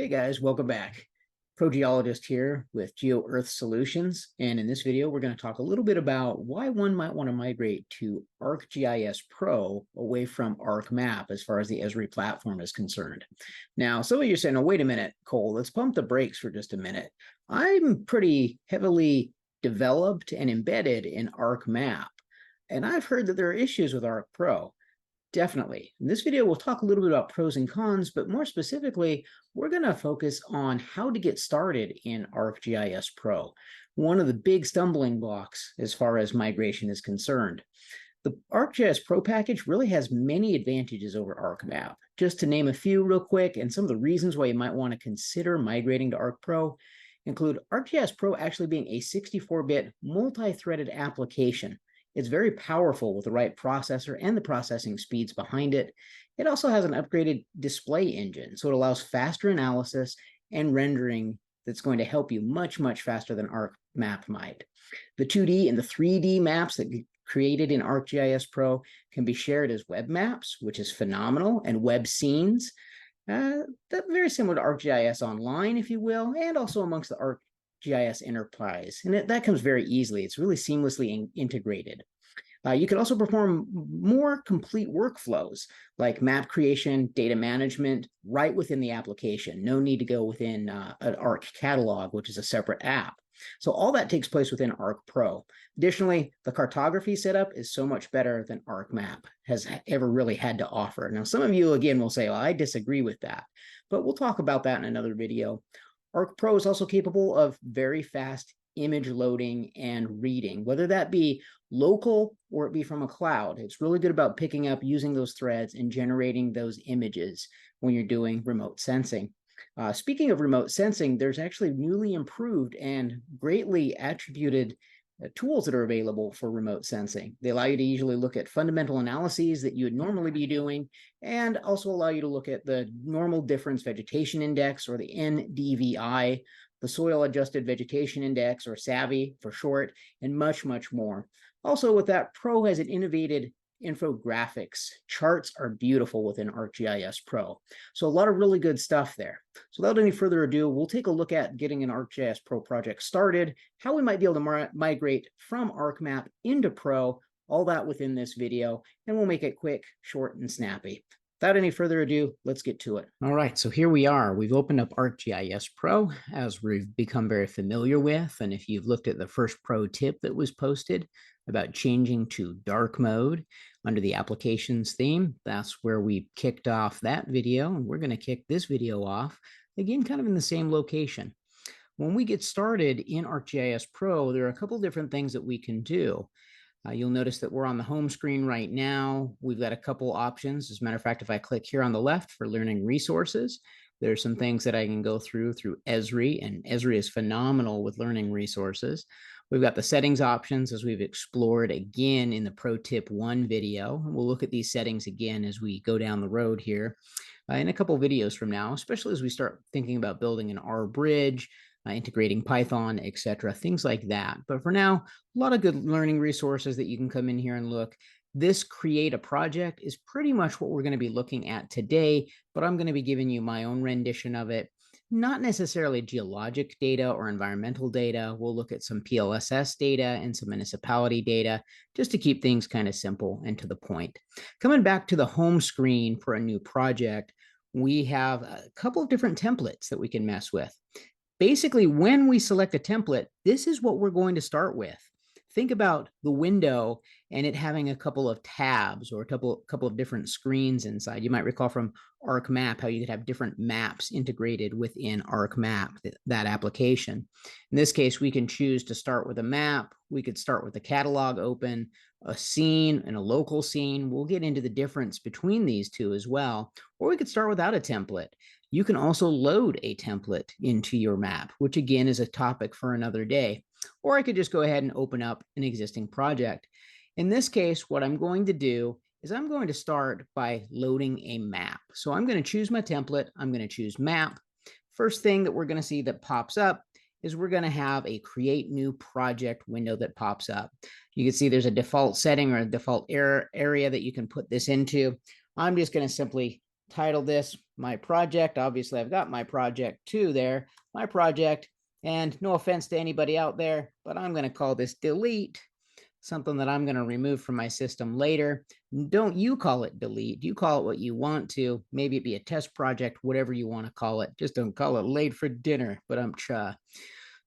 Hey guys, welcome back. ProGeologist here with GeoEarth Solutions. And in this video, we're going to talk a little bit about why one might want to migrate to ArcGIS Pro away from ArcMap as far as the Esri platform is concerned. Now, some of you are saying, oh, wait a minute, Cole, let's pump the brakes for just a minute. I'm pretty heavily developed and embedded in ArcMap, and I've heard that there are issues with Arc Pro. Definitely. In this video, we'll talk a little bit about pros and cons, but more specifically, we're going to focus on how to get started in ArcGIS Pro, one of the big stumbling blocks as far as migration is concerned. The ArcGIS Pro package really has many advantages over ArcMap. Just to name a few real quick, and some of the reasons why you might want to consider migrating to Arc Pro include ArcGIS Pro actually being a 64-bit multi-threaded application. It's very powerful with the right processor and the processing speeds behind it. It also has an upgraded display engine, so it allows faster analysis and rendering that's going to help you much, much faster than ArcMap might. The 2D and the 3D maps that get created in ArcGIS Pro can be shared as web maps, which is phenomenal, and web scenes. That's very similar to ArcGIS Online, if you will, and also amongst the ArcGIS Enterprise. And that comes very easily. It's really seamlessly integrated. You can also perform more complete workflows like map creation, data management, right within the application. No need to go within an Arc catalog, which is a separate app. So all that takes place within Arc Pro. Additionally, the cartography setup is so much better than ArcMap has ever really had to offer. Now, some of you, again, will say, well, I disagree with that, but we'll talk about that in another video. Arc Pro is also capable of very fast image loading and reading, whether that be local or it be from a cloud. It's really good about picking up, using those threads and generating those images when you're doing remote sensing. Speaking of remote sensing, there's actually newly improved and greatly attributed tools that are available for remote sensing. They allow you to usually look at fundamental analyses that you would normally be doing, and also allow you to look at the normal difference vegetation index, or the NDVI, the soil adjusted vegetation index, or SAVI for short, and much, much more. Also with that, Pro has an innovated infographics. Charts are beautiful within ArcGIS Pro. So a lot of really good stuff there. So without any further ado, we'll take a look at getting an ArcGIS Pro project started, how we might be able to migrate from ArcMap into Pro, all that within this video, and we'll make it quick, short, and snappy. Without any further ado, let's get to it. All right, so here we are. We've opened up ArcGIS Pro, as we've become very familiar with. And if you've looked at the first pro tip that was posted about changing to dark mode under the applications theme, that's where we kicked off that video. And we're going to kick this video off, again, kind of in the same location. When we get started in ArcGIS Pro, there are a couple different things that we can do. You'll notice that we're on the home screen right now. We've got a couple options. As a matter of fact, if I click here on the left for learning resources, there's some things that I can go through Esri, and Esri is phenomenal with learning resources. We've got the settings options, as we've explored again in the Pro Tip 1 video. We'll look at these settings again as we go down the road here in a couple videos from now, especially as we start thinking about building an R bridge, integrating Python, etc., things like that. But for now, a lot of good learning resources that you can come in here and look. This create a project is pretty much what we're going to be looking at today, but I'm going to be giving you my own rendition of it. Not necessarily geologic data or environmental data. We'll look at some PLSS data and some municipality data, just to keep things kind of simple and to the point. Coming back to the home screen for a new project, we have a couple of different templates that we can mess with. Basically, when we select a template, this is what we're going to start with. Think about the window and it having a couple of tabs or a couple of different screens inside. You might recall from ArcMap how you could have different maps integrated within ArcMap, that application. In this case, we can choose to start with a map. We could start with the catalog open, a scene, and a local scene. We'll get into the difference between these two as well. Or we could start without a template. You can also load a template into your map, which again is a topic for another day. Or I could just go ahead and open up an existing project. In this case, what I'm going to do is I'm going to start by loading a map. So I'm going to choose my template. I'm going to choose map. First thing that we're going to see that pops up is we're going to have a create new project window that pops up. You can see there's a default setting or a default area that you can put this into. I'm just going to simply title this my project. Obviously, I've got my project 2 there, my project. And no offense to anybody out there, but I'm going to call this delete, something that I'm going to remove from my system later. Don't you call it delete. You call it what you want to. Maybe it be a test project, whatever you want to call it. Just don't call it late for dinner, but I'm cha.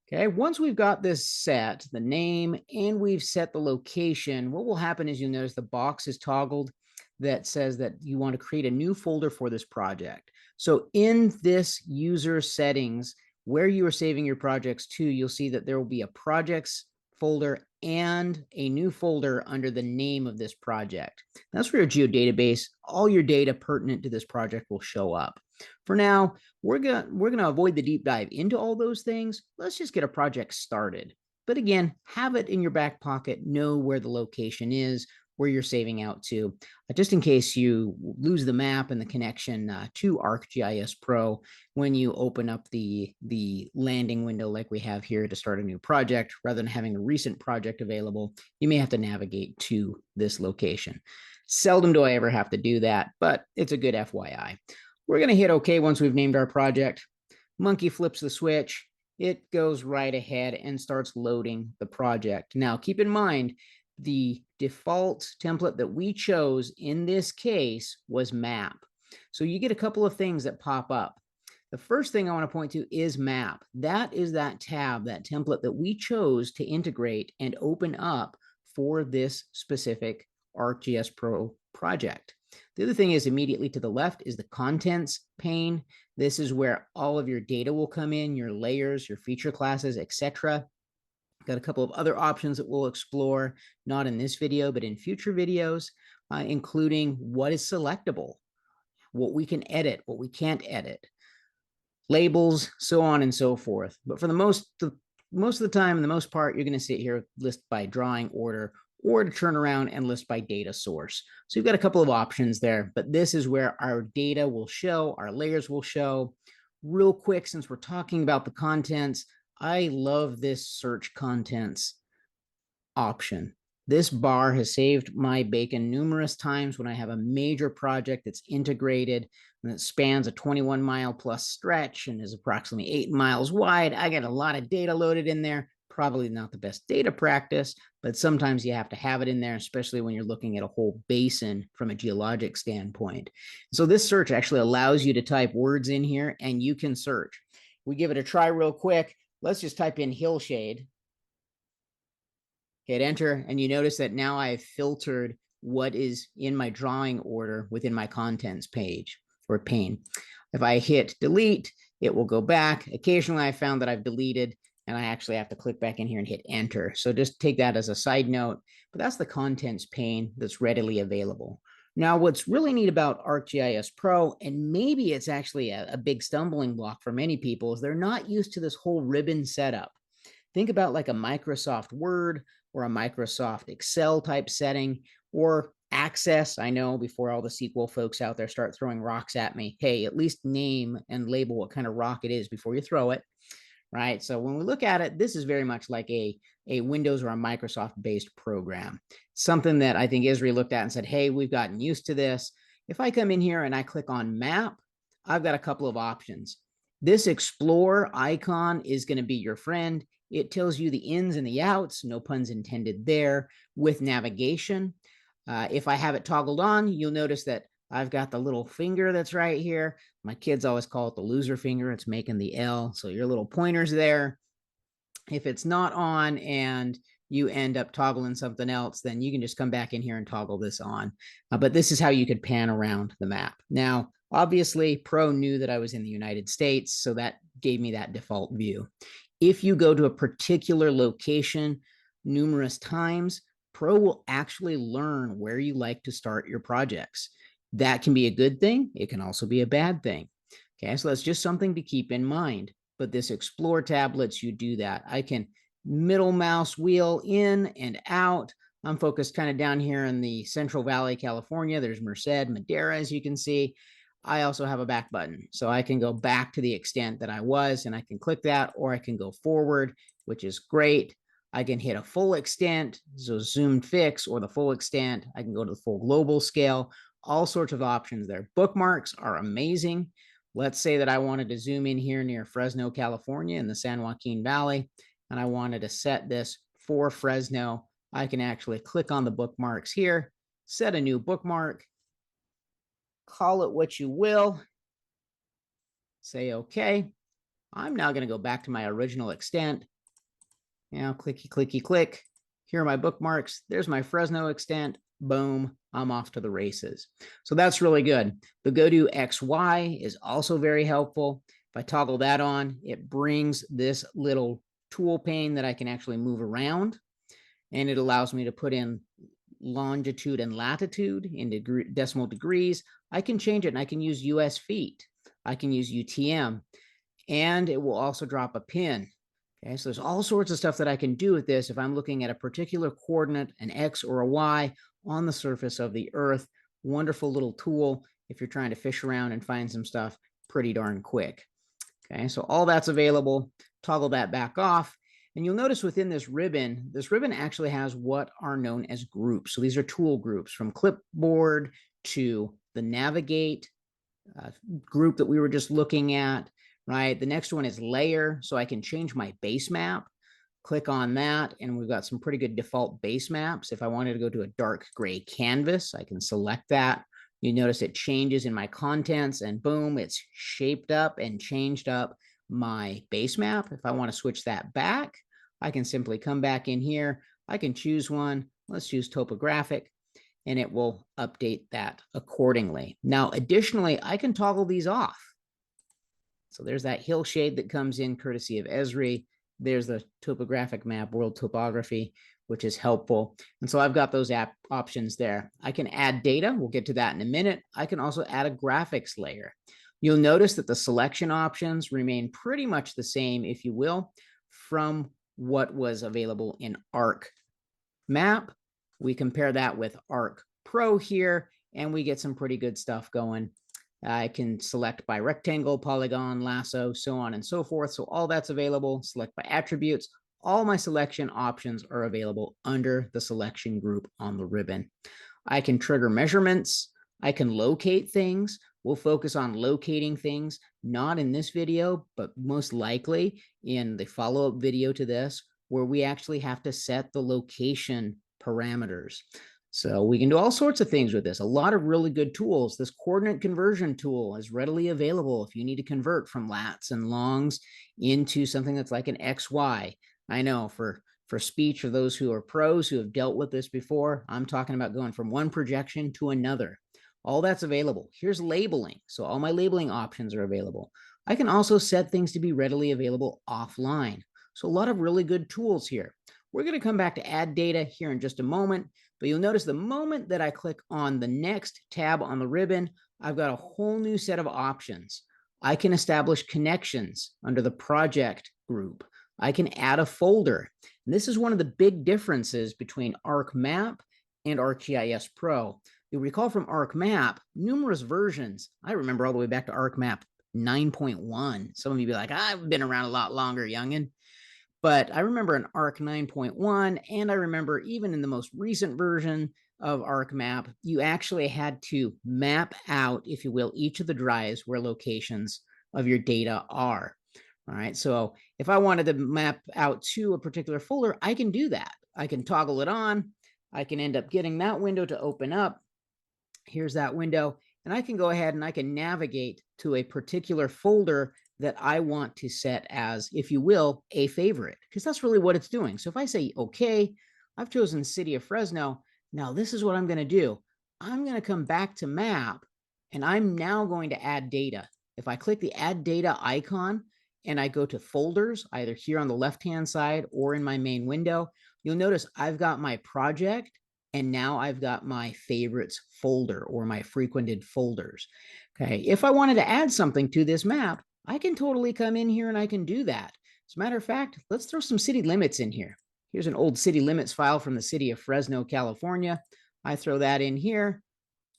Okay, once we've got this set, the name, and we've set the location, what will happen is you'll notice the box is toggled that says that you want to create a new folder for this project. So in this user settings, where you are saving your projects to, you'll see that there will be a projects folder and a new folder under the name of this project. That's for your geodatabase. All your data pertinent to this project will show up. For now, we're gonna avoid the deep dive into all those things. Let's just get a project started. But again, have it in your back pocket, know where the location is, where you're saving out to, just in case you lose the map and the connection to ArcGIS Pro when you open up the landing window like we have here to start a new project. Rather than having a recent project available, you may have to navigate to this location. Seldom do I ever have to do that, but it's a good FYI. We're going to hit OK once we've named our project. Monkey flips the switch. It goes right ahead and starts loading the project. Now, keep in mind, the default template that we chose in this case was map. So you get a couple of things that pop up. The first thing I want to point to is map. That is that tab, that template that we chose to integrate and open up for this specific ArcGIS Pro project. The other thing is immediately to the left is the contents pane. This is where all of your data will come in, your layers, your feature classes, etc. Got a couple of other options that we'll explore, not in this video, but in future videos, including what is selectable, what we can edit, what we can't edit, labels, so on and so forth. But for the most of the time, and the most part, you're going to sit here, list by drawing order, or to turn around and list by data source. So you've got a couple of options there, but this is where our data will show, our layers will show. Real quick, since we're talking about the contents, I love this search contents option. This bar has saved my bacon numerous times when I have a major project that's integrated and that spans a 21-mile plus stretch and is approximately 8 miles wide. I get a lot of data loaded in there. Probably not the best data practice, but sometimes you have to have it in there, especially when you're looking at a whole basin from a geologic standpoint. So this search actually allows you to type words in here and you can search. We give it a try real quick. Let's just type in hillshade. Hit enter, and you notice that now I've filtered what is in my drawing order within my contents page or pane. If I hit delete, it will go back. Occasionally I found that I've deleted and I actually have to click back in here and hit enter. So just take that as a side note, but that's the contents pane that's readily available. Now, what's really neat about ArcGIS Pro, and maybe it's actually a big stumbling block for many people, is they're not used to this whole ribbon setup. Think about like a Microsoft Word or a Microsoft Excel type setting, or Access. I know before all the SQL folks out there start throwing rocks at me, hey, at least name and label what kind of rock it is before you throw it, right? So when we look at it, this is very much like a Windows or a Microsoft-based program. Something that I think Isri looked at and said, hey, we've gotten used to this. If I come in here and I click on Map, I've got a couple of options. This Explore icon is going to be your friend. It tells you the ins and the outs, no puns intended there, with navigation. If I have it toggled on, you'll notice that I've got the little finger that's right here. My kids always call it the loser finger. It's making the L. So your little pointer's there. If it's not on and you end up toggling something else, then you can just come back in here and toggle this on. But this is how you could pan around the map. Now, obviously, Pro knew that I was in the United States, so that gave me that default view. If you go to a particular location numerous times, Pro will actually learn where you like to start your projects. That can be a good thing. It can also be a bad thing. Okay, so that's just something to keep in mind. But this Explore tab lets you do that. I can middle mouse wheel in and out. I'm focused kind of down here in the Central Valley, California. There's Merced, Madera, as you can see. I also have a back button, so I can go back to the extent that I was, and I can click that, or I can go forward, which is great. I can hit a full extent, so zoomed fix, or the full extent. I can go to the full global scale, all sorts of options there. Bookmarks are amazing. Let's say that I wanted to zoom in here near Fresno, California in the San Joaquin Valley, and I wanted to set this for Fresno. I can actually click on the bookmarks here, set a new bookmark, call it what you will, say okay. I'm now going to go back to my original extent. Now, clicky, clicky, click. Here are my bookmarks. There's my Fresno extent. Boom, I'm off to the races. So that's really good. The go to XY is also very helpful. If I toggle that on, it brings this little tool pane that I can actually move around, and it allows me to put in longitude and latitude in decimal degrees. I can change it, and I can use US feet. I can use UTM, and it will also drop a pin. Okay, so there's all sorts of stuff that I can do with this if I'm looking at a particular coordinate, an X or a Y on the surface of the Earth. Wonderful little tool if you're trying to fish around and find some stuff pretty darn quick. Okay, so all that's available. Toggle that back off. And you'll notice within this ribbon actually has what are known as groups. So these are tool groups, from clipboard to the navigate group that we were just looking at. Right, the next one is layer, so I can change my base map. Click on that, and we've got some pretty good default base maps. If I wanted to go to a dark gray canvas, I can select that. You notice it changes in my contents, and boom, it's shaped up and changed up my base map. If I want to switch that back, I can simply come back in here. I can choose one. Let's choose topographic, and it will update that accordingly. Now, additionally, I can toggle these off. So there's that hill shade that comes in courtesy of Esri. There's the topographic map, world topography, which is helpful. And so I've got those options there. I can add data. We'll get to that in a minute. I can also add a graphics layer. You'll notice that the selection options remain pretty much the same, if you will, from what was available in ArcMap. We compare that with Arc Pro here, and we get some pretty good stuff going. I can select by rectangle, polygon, lasso, so on and so forth. So all that's available. Select by attributes. All my selection options are available under the selection group on the ribbon. I can trigger measurements. I can locate things. We'll focus on locating things, not in this video, but most likely in the follow-up video to this, where we actually have to set the location parameters. So we can do all sorts of things with this. A lot of really good tools. This coordinate conversion tool is readily available if you need to convert from lats and longs into something that's like an XY. I know for speech, for those who are pros who have dealt with this before, I'm talking about going from one projection to another. All that's available. Here's labeling. So all my labeling options are available. I can also set things to be readily available offline. So a lot of really good tools here. We're going to come back to add data here in just a moment, but you'll notice the moment that I click on the next tab on the ribbon, I've got a whole new set of options. I can establish connections under the project group. I can add a folder. And this is one of the big differences between ArcMap and ArcGIS Pro. You'll recall from ArcMap, numerous versions. I remember all the way back to ArcMap 9.1. Some of you be like, I've been around a lot longer, youngin'. But I remember an Arc 9.1, and I remember even in the most recent version of ArcMap, you actually had to map out, if you will, each of the drives where locations of your data are. All right, so if I wanted to map out to a particular folder, I can do that. I can toggle it on. I can end up getting that window to open up. Here's that window, and I can go ahead and I can navigate to a particular folder that I want to set as, if you will, a favorite, because that's really what it's doing. So if I say, okay, I've chosen the city of Fresno. Now this is what I'm going to do. I'm going to come back to map, and I'm now going to add data. If I click the add data icon and I go to folders, either here on the left-hand side or in my main window, you'll notice I've got my project, and now I've got my favorites folder or my frequented folders. Okay, if I wanted to add something to this map, I can totally come in here and I can do that. As a matter of fact, let's throw some city limits in here. Here's an old city limits file from the city of Fresno, California. I throw that in here.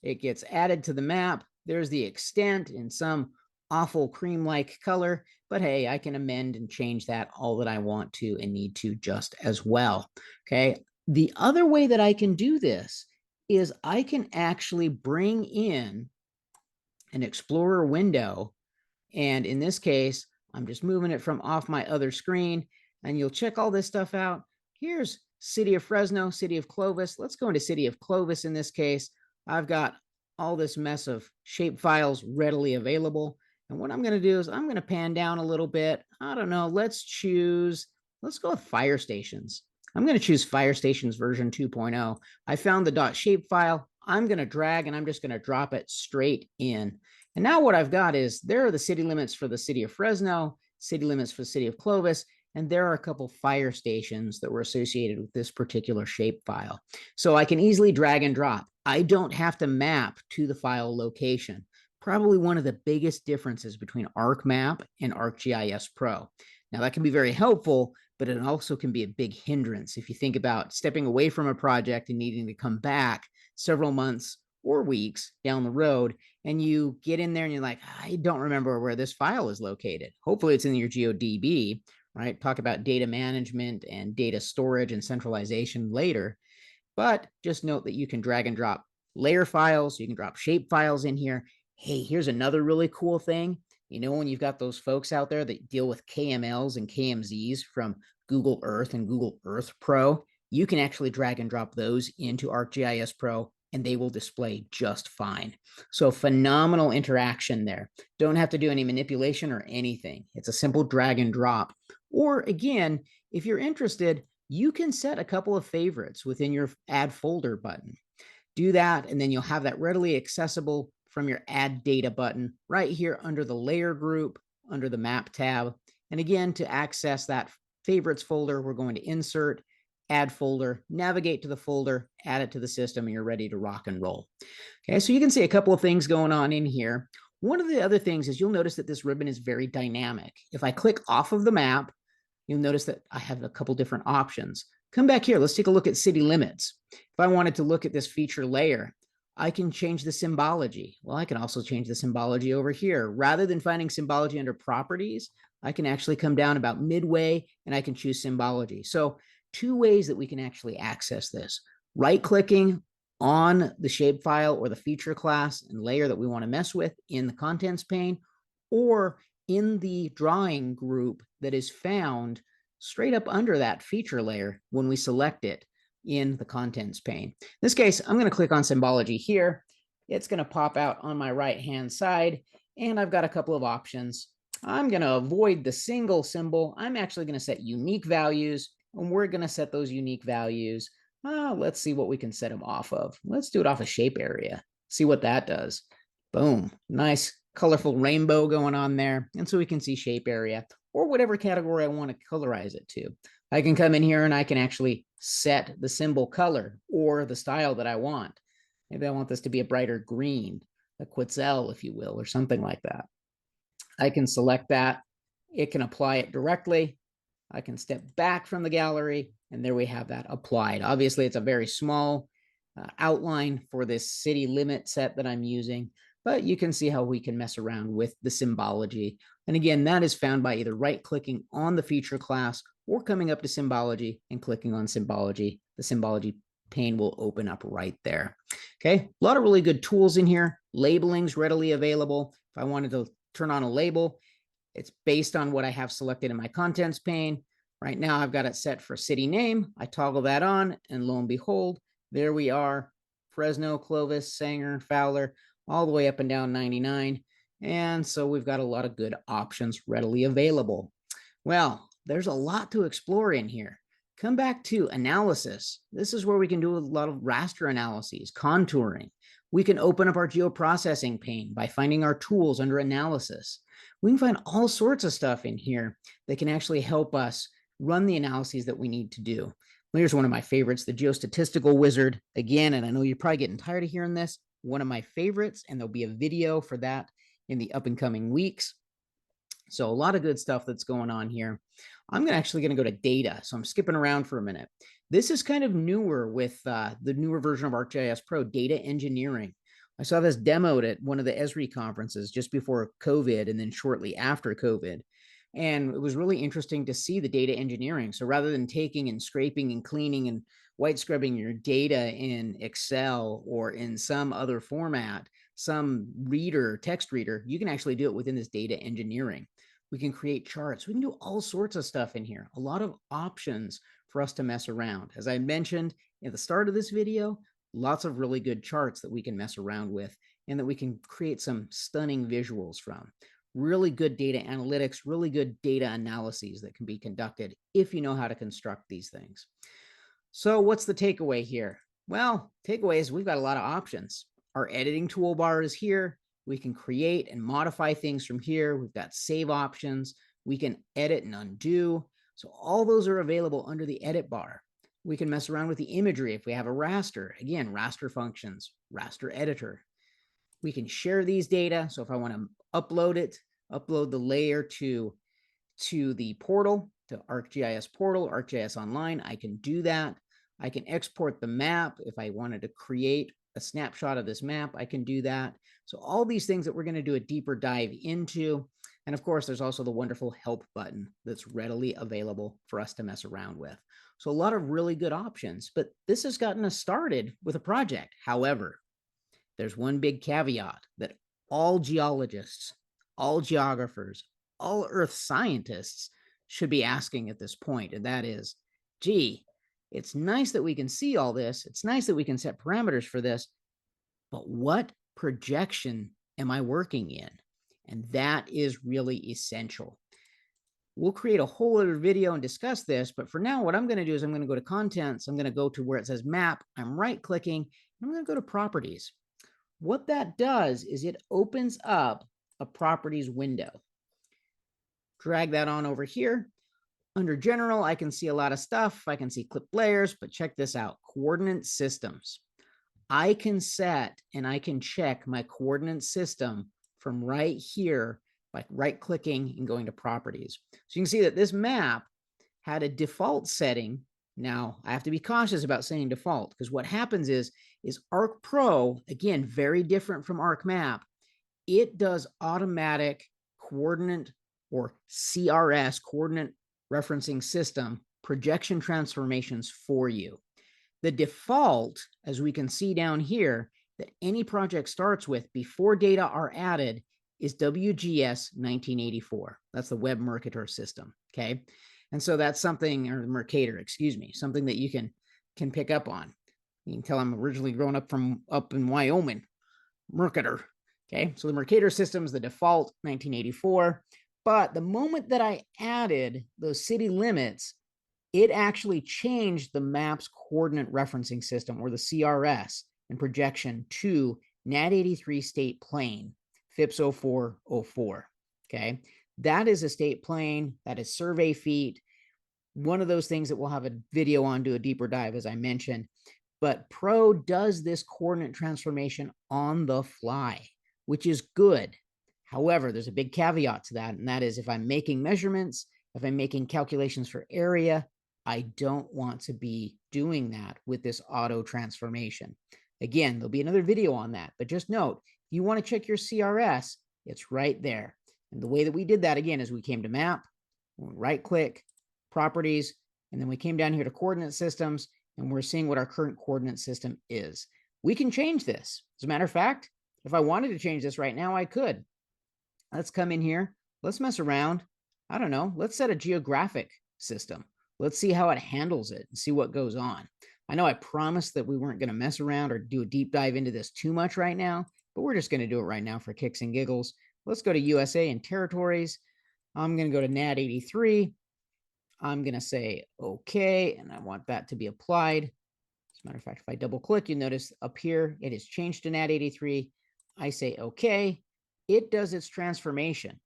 It gets added to the map. There's the extent in some awful cream-like color, but hey, I can amend and change that all that I want to and need to just as well. Okay. The other way that I can do this is I can actually bring in an Explorer window. And in this case, I'm just moving it from off my other screen, and you'll check all this stuff out. Here's City of Fresno, City of Clovis. Let's go into City of Clovis in this case. I've got all this mess of shape files readily available. And what I'm going to do is I'm going to pan down a little bit. I don't know. Let's go with fire stations. I'm going to choose fire stations version 2.0. I found the .shape file. I'm going to drag and I'm just going to drop it straight in. And now what I've got is there are the city limits for the city of Fresno, city limits for the city of Clovis, and there are a couple fire stations that were associated with this particular shape file. So I can easily drag and drop. I don't have to map to the file location. Probably one of the biggest differences between ArcMap and ArcGIS Pro. Now that can be very helpful, but it also can be a big hindrance if you think about stepping away from a project and needing to come back several months or weeks down the road, and you get in there and you're like, I don't remember where this file is located. Hopefully it's in your GeoDB, right? Talk about data management and data storage and centralization later. But just note that you can drag and drop layer files. You can drop shape files in here. Hey, here's another really cool thing. You know, when you've got those folks out there that deal with KMLs and KMZs from Google Earth and Google Earth Pro, you can actually drag and drop those into ArcGIS Pro and they will display just fine. So phenomenal interaction there. Don't have to do any manipulation or anything. It's a simple drag and drop. Or again, if you're interested, you can set a couple of favorites within your add folder button. Do that, and then you'll have that readily accessible from your add data button right here under the layer group, under the map tab. And again, to access that favorites folder, we're going to insert, add folder, navigate to the folder, add it to the system, and you're ready to rock and roll. Okay, so you can see a couple of things going on in here. One of the other things is you'll notice that this ribbon is very dynamic. If I click off of the map, you'll notice that I have a couple different options. Come back here, let's take a look at city limits. If I wanted to look at this feature layer, I can change the symbology. Well, I can also change the symbology over here. Rather than finding symbology under properties, I can actually come down about midway and I can choose symbology. So two ways that we can actually access this. Right-clicking on the shapefile or the feature class and layer that we want to mess with in the contents pane, or in the drawing group that is found straight up under that feature layer when we select it in the contents pane. In this case, I'm going to click on symbology here. It's going to pop out on my right-hand side, and I've got a couple of options. I'm going to avoid the single symbol. I'm actually going to set unique values, and we're going to set those unique values. Let's see what we can set them off of. Let's do it off a shape area. See what that does. Boom. Nice colorful rainbow going on there. And so we can see shape area or whatever category I want to colorize it to. I can come in here and I can actually set the symbol color or the style that I want. Maybe I want this to be a brighter green, a quetzal, if you will, or something like that. I can select that. It can apply it directly. I can step back from the gallery, and there we have that applied. Obviously, it's a very small outline for this city limit set that I'm using, but you can see how we can mess around with the symbology. And again, that is found by either right-clicking on the feature class or coming up to symbology and clicking on symbology. The symbology pane will open up right there. Okay, a lot of really good tools in here. Labeling's readily available. If I wanted to turn on a label, it's based on what I have selected in my contents pane. Right now, I've got it set for city name. I toggle that on, and lo and behold, there we are. Fresno, Clovis, Sanger, Fowler, all the way up and down 99. And so we've got a lot of good options readily available. Well, there's a lot to explore in here. Come back to analysis. This is where we can do a lot of raster analyses, contouring. We can open up our geoprocessing pane by finding our tools under analysis. We can find all sorts of stuff in here that can actually help us run the analyses that we need to do. Here's one of my favorites, the geostatistical wizard. Again, and I know you're probably getting tired of hearing this, one of my favorites, and there'll be a video for that in the up and coming weeks. So a lot of good stuff that's going on here. I'm actually going to go to data. So I'm skipping around for a minute. This is kind of newer with the newer version of ArcGIS Pro, data engineering. I saw this demoed at one of the Esri conferences just before COVID and then shortly after COVID. And it was really interesting to see the data engineering. So rather than taking and scraping and cleaning and white scrubbing your data in Excel or in some other format, some reader, text reader, you can actually do it within this data engineering. We can create charts. We can do all sorts of stuff in here. A lot of options for us to mess around. As I mentioned at the start of this video, lots of really good charts that we can mess around with and that we can create some stunning visuals from. Really good data analytics, really good data analyses that can be conducted if you know how to construct these things. So what's the takeaway here? Well, takeaway is we've got a lot of options. Our editing toolbar is here. We can create and modify things from here. We've got save options. We can edit and undo. So all those are available under the edit bar. We can mess around with the imagery if we have a raster. Again, raster functions, raster editor. We can share these data. So if I want to upload it, upload the layer to the portal, to ArcGIS portal, ArcGIS Online, I can do that. I can export the map. If I wanted to create a snapshot of this map, I can do that. So all these things that we're going to do a deeper dive into. And of course, there's also the wonderful help button that's readily available for us to mess around with. So a lot of really good options, but this has gotten us started with a project. However, there's one big caveat that all geologists, all geographers, all earth scientists should be asking at this point, and that is, gee, it's nice that we can see all this. It's nice that we can set parameters for this, but what projection am I working in? And that is really essential. We'll create a whole other video and discuss this, but for now, what I'm going to do is I'm going to go to contents. I'm going to go to where it says map. I'm right-clicking, and I'm going to go to properties. What that does is it opens up a properties window. Drag that on over here. Under general, I can see a lot of stuff. I can see clip layers, but check this out, coordinate systems. I can set and I can check my coordinate system from right here by right-clicking and going to properties. So you can see that this map had a default setting. Now, I have to be cautious about saying default because what happens is Arc Pro, again, very different from ArcMap, it does automatic coordinate or CRS, coordinate referencing system, projection transformations for you. The default, as we can see down here, that any project starts with before data are added is WGS 1984. That's the Web Mercator system, okay? And so that's something, or Mercator, excuse me, something that you can pick up on. You can tell I'm originally grown up in Wyoming, Mercator. Okay, so the Mercator system is the default 1984. But the moment that I added those city limits, it actually changed the map's coordinate referencing system, or the CRS, and projection to NAD83 state plane, FIPS 0404. Okay, that is a state plane, that is survey feet. One of those things that we'll have a video on, do a deeper dive, as I mentioned. But Pro does this coordinate transformation on the fly, which is good. However, there's a big caveat to that, and that is if I'm making measurements, if I'm making calculations for area, I don't want to be doing that with this auto transformation. Again, there'll be another video on that, but just note, if you want to check your CRS, it's right there. And the way that we did that, again, is we came to map, right-click, properties, and then we came down here to coordinate systems, and we're seeing what our current coordinate system is. We can change this. As a matter of fact, if I wanted to change this right now, I could. Let's come in here. Let's mess around. I don't know. Let's set a geographic system. Let's see how it handles it and see what goes on. I know I promised that we weren't going to mess around or do a deep dive into this too much right now, but we're just going to do it right now for kicks and giggles. Let's go to USA and territories. I'm going to go to NAD83. I'm going to say okay, and I want that to be applied. As a matter of fact, if I double click, you notice up here, it has changed to NAD83. I say okay. It does its transformation.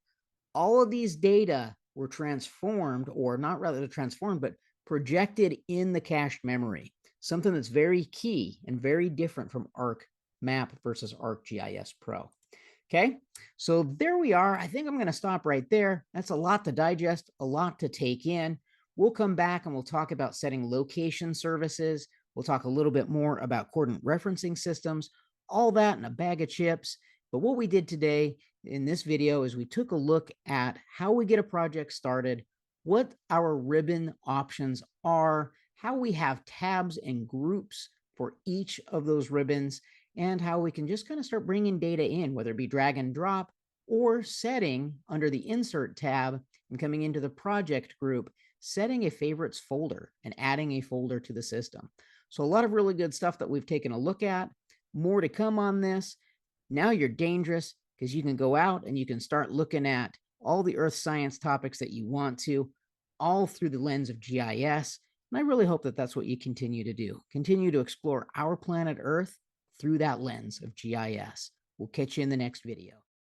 All of these data were transformed, or not rather transformed, but projected in the cached memory, something that's very key and very different from ArcMap versus ArcGIS Pro. Okay, so there we are. I think I'm going to stop right there. That's a lot to digest, a lot to take in. We'll come back and we'll talk about setting location services. We'll talk a little bit more about coordinate referencing systems, all that in a bag of chips. But what we did today in this video is we took a look at how we get a project started, what our ribbon options are, how we have tabs and groups for each of those ribbons, and how we can just kind of start bringing data in, whether it be drag and drop or setting under the Insert tab and coming into the project group, setting a favorites folder and adding a folder to the system. So a lot of really good stuff that we've taken a look at. More to come on this. Now you're dangerous because you can go out and you can start looking at all the earth science topics that you want to, all through the lens of GIS. And I really hope that that's what you continue to do. Continue to explore our planet Earth through that lens of GIS. We'll catch you in the next video.